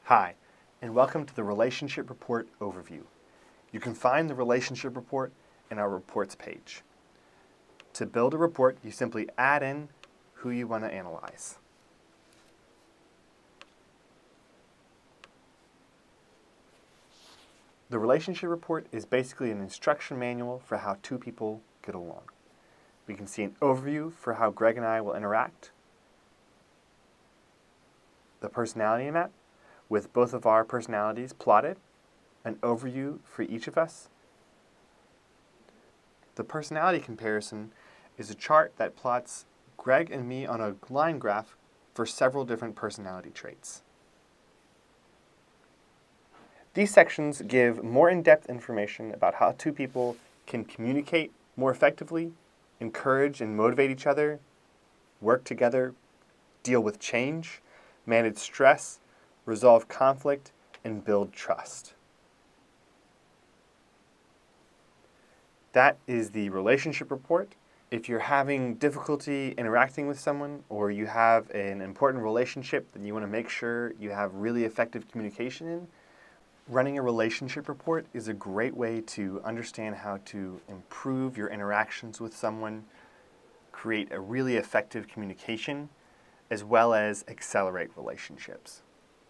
Hi, and welcome to the Relationship Report Overview. You can find the Relationship Report in our Reports page. To build a report, you simply add in who you want to analyze. The Relationship Report is basically an instruction manual for how two people get along. We can see an overview for how Greg and I will interact, the personality map, with both of our personalities plotted, an overview for each of us. The personality comparison is a chart that plots Greg and me on a line graph for several different personality traits. These sections give more in-depth information about how two people can communicate more effectively, encourage and motivate each other, work together, deal with change, manage stress, resolve conflict, and build trust. That is the relationship report. If you're having difficulty interacting with someone, or you have an important relationship that you want to make sure you have really effective communication in, running a relationship report is a great way to understand how to improve your interactions with someone, create a really effective communication, as well as accelerate relationships.